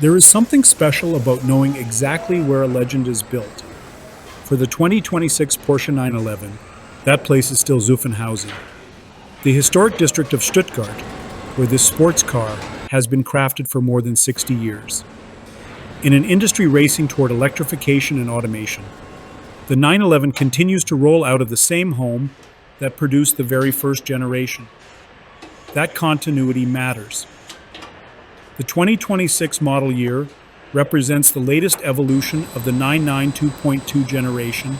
There is something special about knowing exactly where a legend is built. For the 2026 Porsche 911, that place is still Zuffenhausen, the historic district of Stuttgart, where this sports car has been crafted for more than 60 years. In an industry racing toward electrification and automation, the 911 continues to roll out of the same home that produced the very first generation. That continuity matters. The 2026 model year represents the latest evolution of the 992 2.2 generation,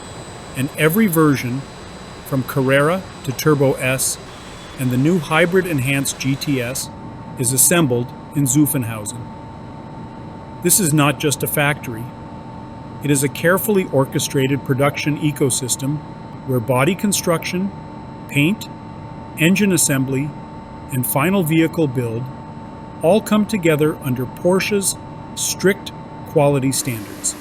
and every version, from Carrera to Turbo S and the new hybrid enhanced GTS, is assembled in Zuffenhausen. This is not just a factory. It is a carefully orchestrated production ecosystem where body construction, paint, engine assembly, and final vehicle build all come together under Porsche's strict quality standards.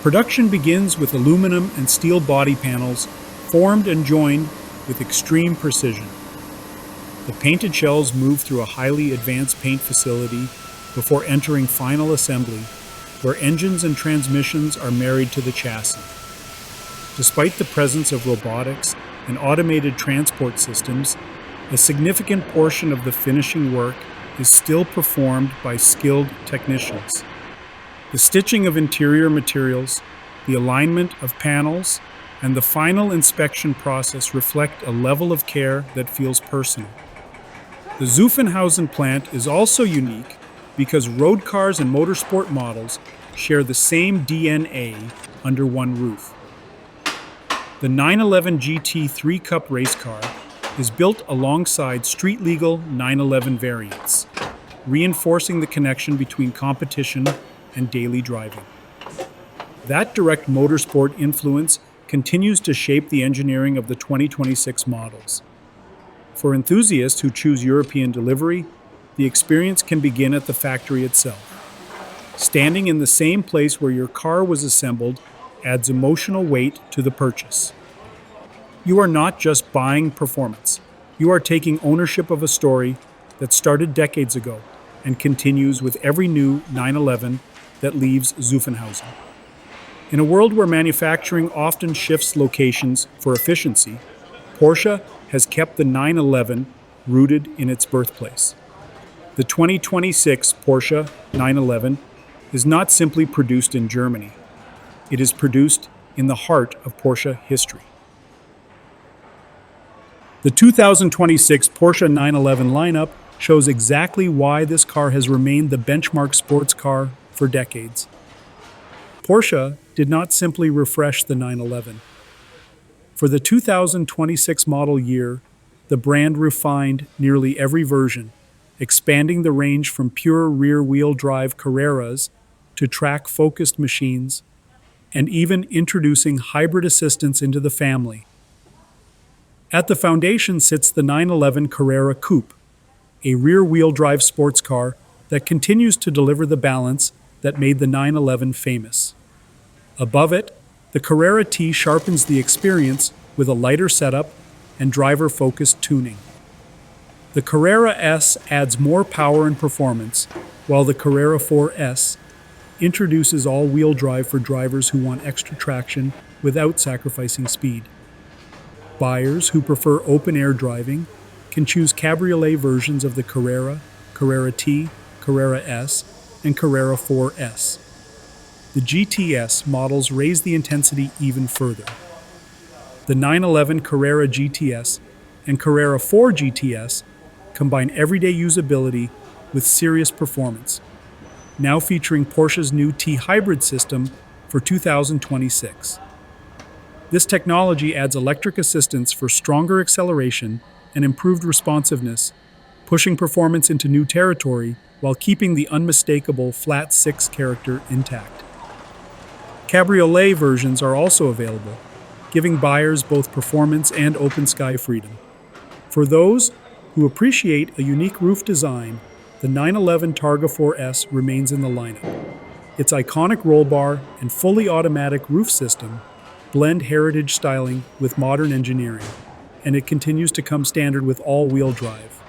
Production begins with aluminum and steel body panels formed and joined with extreme precision. The painted shells move through a highly advanced paint facility before entering final assembly, where engines and transmissions are married to the chassis. Despite the presence of robotics and automated transport systems, a significant portion of the finishing work is still performed by skilled technicians. The stitching of interior materials, the alignment of panels, and the final inspection process reflect a level of care that feels personal. The Zuffenhausen plant is also unique because road cars and motorsport models share the same DNA under one roof. The 911 GT3 Cup race car is built alongside street-legal 911 variants, reinforcing the connection between competition and daily driving. That direct motorsport influence continues to shape the engineering of the 2026 models. For enthusiasts who choose European delivery, the experience can begin at the factory itself. Standing in the same place where your car was assembled adds emotional weight to the purchase. You are not just buying performance. You are taking ownership of a story that started decades ago and continues with every new 911 that leaves Zuffenhausen. In a world where manufacturing often shifts locations for efficiency, Porsche has kept the 911 rooted in its birthplace. The 2026 Porsche 911 is not simply produced in Germany. It is produced in the heart of Porsche history. The 2026 Porsche 911 lineup shows exactly why this car has remained the benchmark sports car for decades. Porsche did not simply refresh the 911. For the 2026 model year, the brand refined nearly every version, expanding the range from pure rear-wheel drive Carreras to track-focused machines, and even introducing hybrid assistance into the family. At the foundation sits the 911 Carrera Coupe, a rear-wheel drive sports car that continues to deliver the balance that made the 911 famous. Above it, the Carrera T sharpens the experience with a lighter setup and driver-focused tuning. The Carrera S adds more power and performance, while the Carrera 4S introduces all-wheel drive for drivers who want extra traction without sacrificing speed. Buyers who prefer open-air driving can choose cabriolet versions of the Carrera, Carrera T, Carrera S, and Carrera 4S. The GTS models raise the intensity even further. The 911 Carrera GTS and Carrera 4 GTS combine everyday usability with serious performance, now featuring Porsche's new T-Hybrid system for 2026. This technology adds electric assistance for stronger acceleration and improved responsiveness, pushing performance into new territory while keeping the unmistakable flat six character intact. Cabriolet versions are also available, giving buyers both performance and open sky freedom. For those who appreciate a unique roof design, the 911 Targa 4S remains in the lineup. Its iconic roll bar and fully automatic roof system blend heritage styling with modern engineering, and it continues to come standard with all-wheel drive.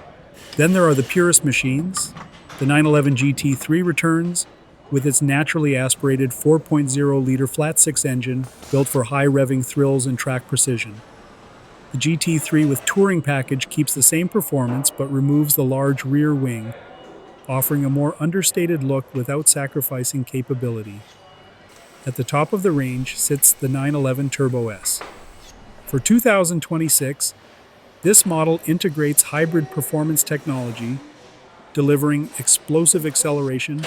Then there are the purist machines. The 911 GT3 returns, with its naturally aspirated 4.0-liter flat-six engine built for high revving thrills and track precision. The GT3 with touring package keeps the same performance but removes the large rear wing, offering a more understated look without sacrificing capability. At the top of the range sits the 911 Turbo S. For 2026, this model integrates hybrid performance technology, delivering explosive acceleration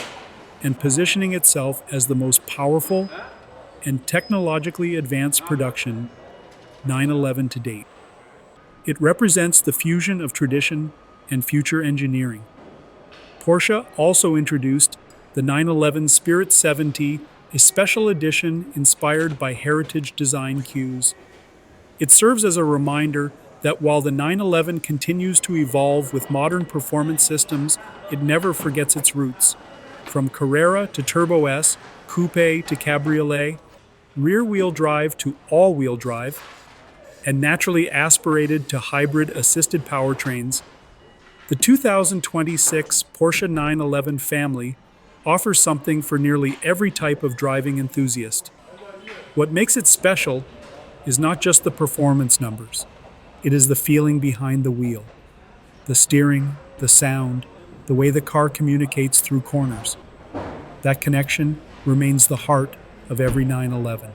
and positioning itself as the most powerful and technologically advanced production 911 to date. It represents the fusion of tradition and future engineering. Porsche also introduced the 911 Spirit 70, a special edition inspired by heritage design cues. It serves as a reminder that while the 911 continues to evolve with modern performance systems, it never forgets its roots. From Carrera to Turbo S, Coupe to Cabriolet, rear-wheel drive to all-wheel drive, and naturally aspirated to hybrid assisted powertrains, the 2026 Porsche 911 family offers something for nearly every type of driving enthusiast. What makes it special is not just the performance numbers. It is the feeling behind the wheel, the steering, the sound, the way the car communicates through corners. That connection remains the heart of every 911.